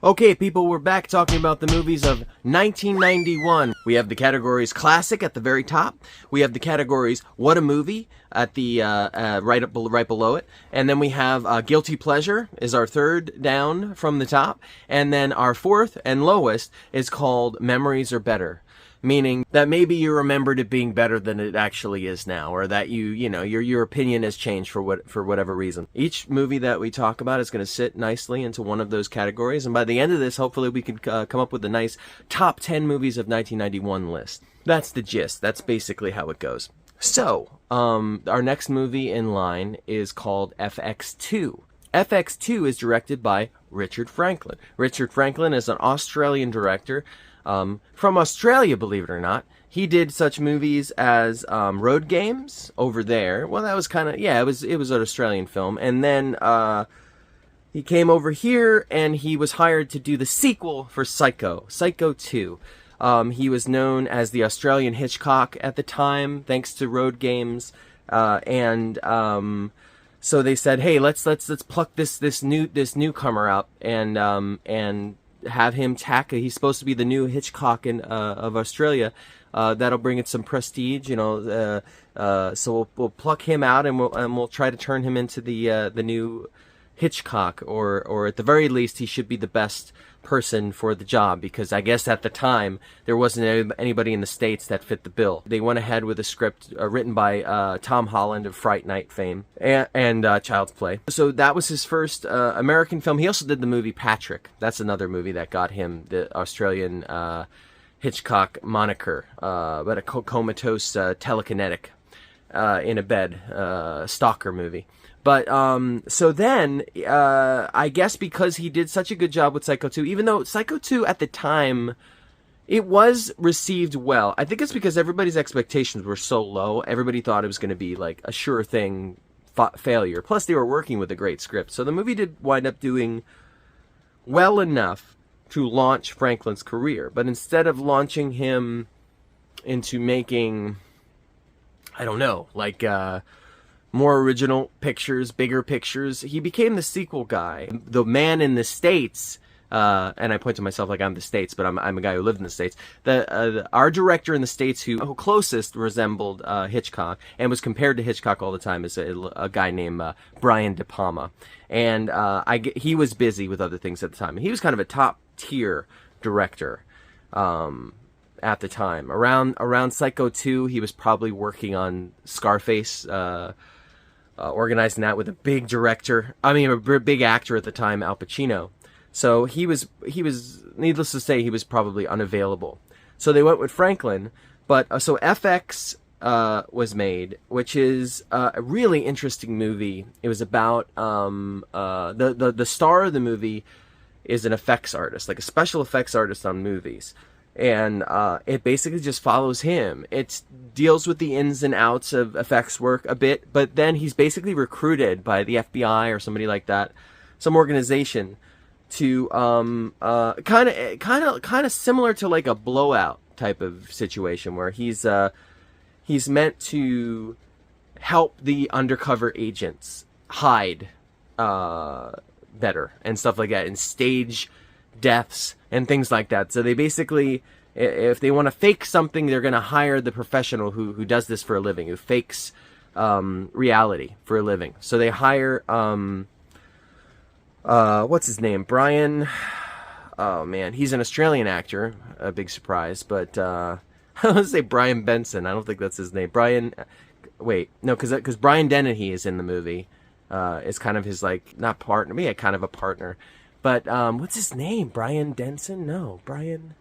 Okay, people, we're back talking about the movies of 1991. We have the categories classic at the very top. We have the categories what a movie at the right below it, and then we have guilty pleasure is our third down from the top, and then our fourth and lowest is called memories are better. Meaning that maybe you remembered it being better than it actually is now, or that your opinion has changed for whatever reason. Each movie that we talk about is going to sit nicely into one of those categories, and by the end of this, hopefully we can come up with a nice top 10 movies of 1991 list. That's the gist. That's basically how it goes. So, our next movie in line is called FX2. FX2 is directed by Richard Franklin. Richard Franklin is an Australian director. From Australia, believe it or not. He did such movies as Road Games over there. Well, that was kind of, yeah, it was an Australian film. And then he came over here and he was hired to do the sequel for Psycho 2. He was known as the Australian Hitchcock at the time, thanks to Road Games. So they said, hey, let's pluck this newcomer up and have him tackle. He's supposed to be the new Hitchcock of Australia. That'll bring it some prestige, so we'll pluck him out and we'll try to turn him into the new Hitchcock, or at the very least he should be the best person for the job, because I guess at the time there wasn't anybody in the States that fit the bill. They went ahead with a script written by Tom Holland of Fright Night fame and Child's Play. So that was his first American film. He also did the movie Patrick. That's another movie that got him the Australian Hitchcock moniker, but a comatose telekinetic in a bed stalker movie. But, so then, I guess because he did such a good job with Psycho 2, even though Psycho 2 at the time, it was received well. I think it's because everybody's expectations were so low. Everybody thought it was going to be like a sure thing failure. Plus, they were working with a great script. So the movie did wind up doing well enough to launch Franklin's career. But instead of launching him into making, I don't know, like, more original pictures, bigger pictures, he became the sequel guy. The man in the States, and I point to myself like I'm the States, but I'm a guy who lived in the States. Our director in the States who closest resembled Hitchcock and was compared to Hitchcock all the time is a guy named Brian De Palma. And he was busy with other things at the time. He was kind of a top tier director at the time. Around Psycho 2, he was probably working on Scarface, organizing that with a big director. I mean, a big actor at the time, Al Pacino. So he was, needless to say, he was probably unavailable. So they went with Franklin. But so FX was made, which is a really interesting movie. It was about the star of the movie is an effects artist, like a special effects artist on movies. And it basically just follows him. It deals with the ins and outs of effects work a bit, but then he's basically recruited by the FBI or somebody like that, some organization, to kind of similar to like a Blowout type of situation, where he's meant to help the undercover agents hide better and stuff like that, and stage deaths and things like that. So they basically, if they want to fake something, they're going to hire the professional who does this for a living, who fakes reality for a living. So they hire what's his name, Brian, oh man, he's an Australian actor, a big surprise, but I want to say Brian Benson. I don't think that's his name. Because Brian Dennehy is in the movie. Is kind of his, like, not partner, yeah, kind of a partner. But, what's his name? Brian Denson? No, Brian...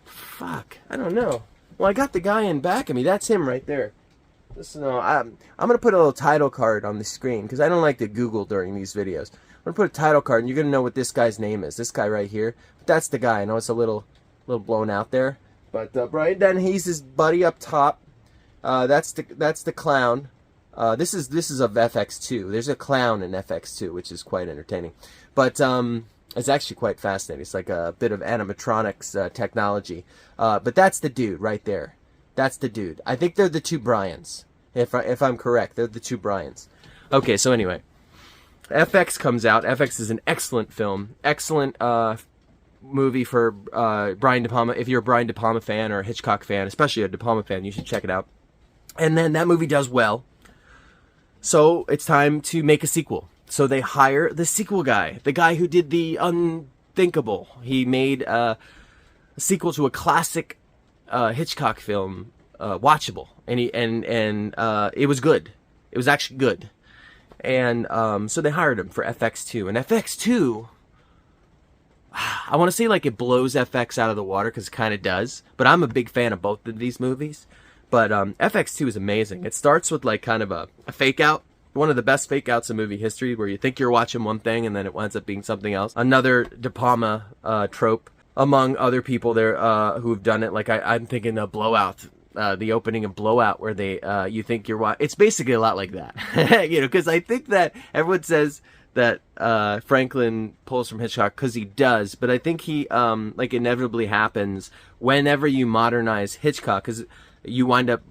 Fuck, I don't know. Well, I got the guy in back of me. That's him right there. Listen, I'm going to put a little title card on the screen, because I don't like to Google during these videos. I'm going to put a title card, and you're going to know what this guy's name is. This guy right here. But that's the guy. I know it's a little blown out there. But, Brian Dennehy's his buddy up top. That's the clown. This is of FX2. There's a clown in FX2, which is quite entertaining. But it's actually quite fascinating. It's like a bit of animatronics technology. But that's the dude right there. That's the dude. I think they're the two Bryans. If I'm correct, they're the two Bryans. Okay, so anyway, FX comes out. FX is an excellent film. Excellent movie for Brian De Palma. If you're a Brian De Palma fan or a Hitchcock fan, especially a De Palma fan, you should check it out. And then that movie does well. So it's time to make a sequel. So they hire the sequel guy, the guy who did the unthinkable. He made a sequel to a classic Hitchcock film, watchable, and it was good. It was actually good. And so they hired him for FX2. And FX2, I want to say like it blows FX out of the water, because it kind of does. But I'm a big fan of both of these movies. But FX2 is amazing. It starts with like kind of a fake out. One of the best fake outs in movie history, where you think you're watching one thing and then it winds up being something else. Another De Palma trope, among other people there who've done it. Like I'm thinking of Blowout. The opening of Blowout, where they you think you're watching. It's basically a lot like that. You know, because I think that everyone says that Franklin pulls from Hitchcock, because he does, but I think he like inevitably happens whenever you modernize Hitchcock, because you wind up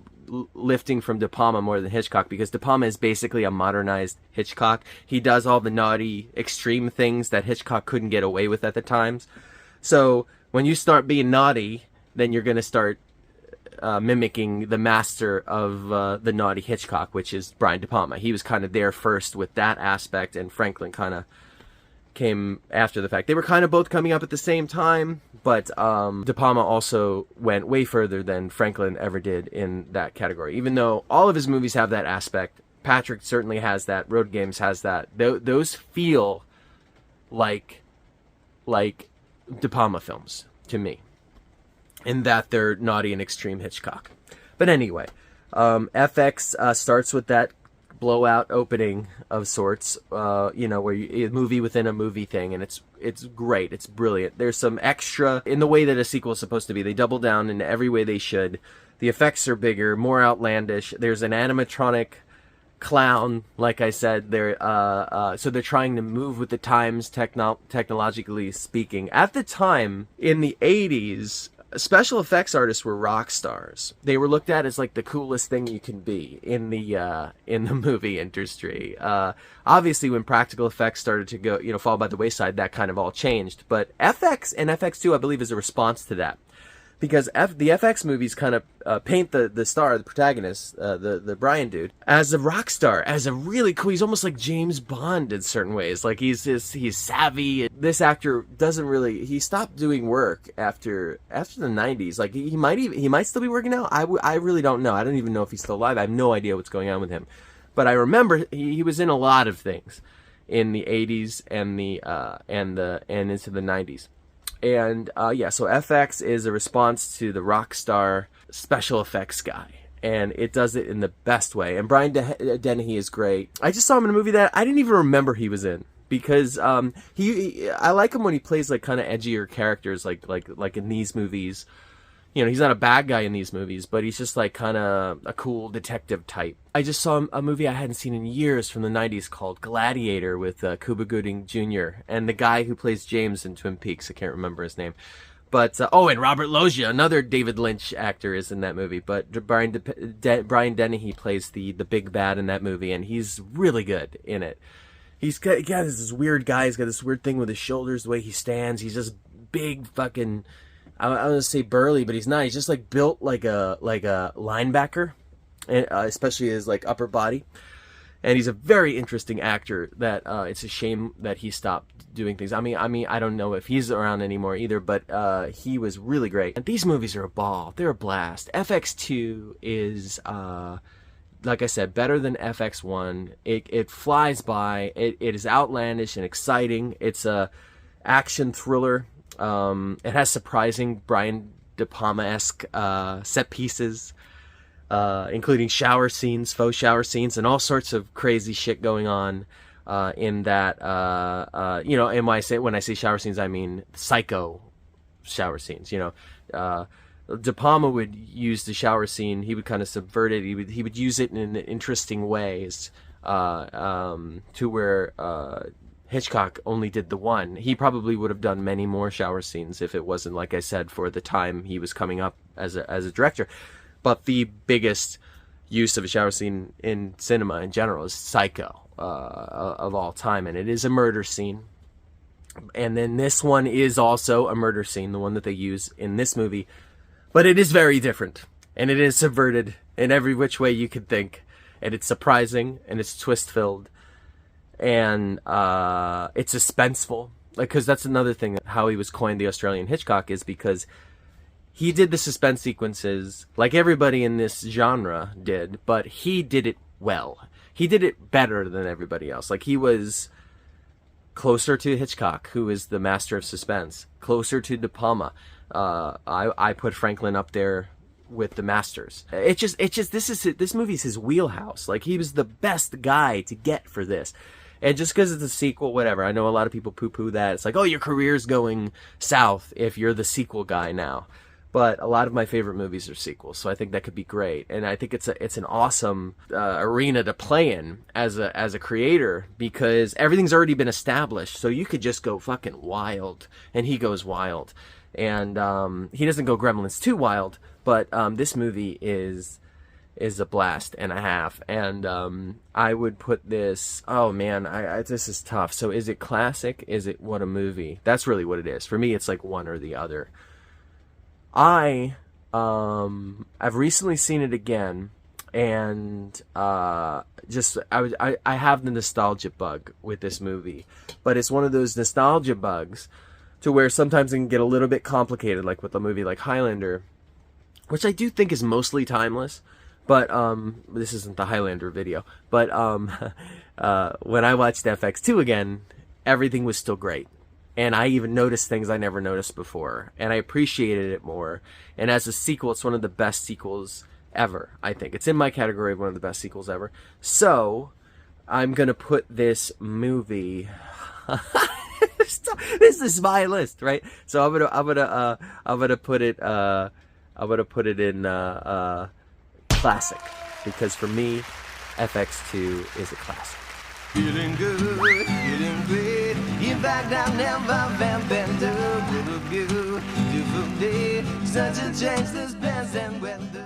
lifting from De Palma more than Hitchcock, because De Palma is basically a modernized Hitchcock. He does all the naughty extreme things that Hitchcock couldn't get away with at the times. So when you start being naughty, then you're going to start mimicking the master of the naughty Hitchcock, which is Brian De Palma. He was kind of there first with that aspect, and Franklin kind of came after the fact. They were kind of both coming up at the same time, but De Palma also went way further than Franklin ever did in that category. Even though all of his movies have that aspect, Patrick certainly has that, Road Games has that. Those feel like De Palma films to me, in that they're naughty and extreme Hitchcock. But anyway, FX starts with that blowout opening of sorts, you know, where a movie within a movie thing, and it's great, it's brilliant. There's some extra in the way that a sequel is supposed to be. They double down in every way they should. The effects are bigger, more outlandish. There's an animatronic clown, like I said. So they're trying to move with the times, technologically speaking. At the time, in the 80s, special effects artists were rock stars. They were looked at as like the coolest thing you can be in the movie industry. Obviously, when practical effects started to go, fall by the wayside, that kind of all changed. But FX and FX2, I believe, is a response to that, because the FX movies kind of paint the star, the protagonist, the Brian dude, as a rock star, as a really cool. He's almost like James Bond in certain ways. Like he's savvy. This actor doesn't really. He stopped doing work after the 90s. Like he might still be working now. I really don't know. I don't even know if he's still alive. I have no idea what's going on with him. But I remember he was in a lot of things in the 80s and into the 90s. And so FX is a response to the rock star special effects guy, and it does it in the best way. And Brian Dennehy is great. I just saw him in a movie that I didn't even remember he was in, because I like him when he plays like kind of edgier characters, like in these movies. He's not a bad guy in these movies, but he's just like kind of a cool detective type. I just saw a movie I hadn't seen in years from the 90s called Gladiator with Cuba Gooding Jr. and the guy who plays James in Twin Peaks. I can't remember his name. But, and Robert Loggia, another David Lynch actor, is in that movie. But Brian Dennehy plays the big bad in that movie, and he's really good in it. He's got this weird guy. He's got this weird thing with his shoulders, the way he stands. He's just big fucking... I was gonna say burly, but he's not. He's just like built like a linebacker, and especially his like upper body. And he's a very interesting actor. That it's a shame that he stopped doing things. I mean, I don't know if he's around anymore either, but he was really great. And these movies are a ball. They're a blast. FX2 is like I said, better than FX1. It flies by. It is outlandish and exciting. It's a action thriller. It has surprising Brian De Palma-esque set pieces, including shower scenes, faux shower scenes, and all sorts of crazy shit going on in that. And when I say shower scenes, I mean psycho shower snes. De Palma would use the shower scene. He would kind of subvert it. He would use it in interesting ways to where. Hitchcock only did the one. He probably would have done many more shower scenes if it wasn't, like I said, for the time he was coming up as a director. But the biggest use of a shower scene in cinema in general is Psycho of all time, and it is a murder scene. And then this one is also a murder scene, the one that they use in this movie. But it is very different. And it is subverted in every which way you could think. And it's surprising, and it's twist-filled. And it's suspenseful. Like, because that's another thing, how he was coined the Australian Hitchcock is because he did the suspense sequences like everybody in this genre did, but he did it well. He did it better than everybody else. Like, he was closer to Hitchcock, who is the master of suspense, closer to De Palma. I put Franklin up there with the masters. This movie's his wheelhouse. Like, he was the best guy to get for this. And just because it's a sequel, whatever. I know a lot of people poo-poo that. It's like, oh, your career's going south if you're the sequel guy now. But a lot of my favorite movies are sequels, so I think that could be great. And I think it's an awesome arena to play in as a creator, because everything's already been established. So you could just go fucking wild, and he goes wild. And he doesn't go Gremlins too wild, but this movie is a blast and a half. And I would put this. Oh man, this is tough. So is it classic? Is it what a movie? That's really what it is. For me, it's like one or the other. I've recently seen it again, and I have the nostalgia bug with this movie, but it's one of those nostalgia bugs to where sometimes it can get a little bit complicated, like with a movie like Highlander, which I do think is mostly timeless. But this isn't the Highlander video. But when I watched FX2 again, everything was still great. And I even noticed things I never noticed before. And I appreciated it more. And as a sequel, it's one of the best sequels ever, I think. It's in my category of one of the best sequels ever. So, I'm going to put this movie... This is my list, right? So I'm gonna put it in classic, because for me, FX2 is a classic. Feeling good, feeling great. In fact, I've never been too good. Such a change this past and weather.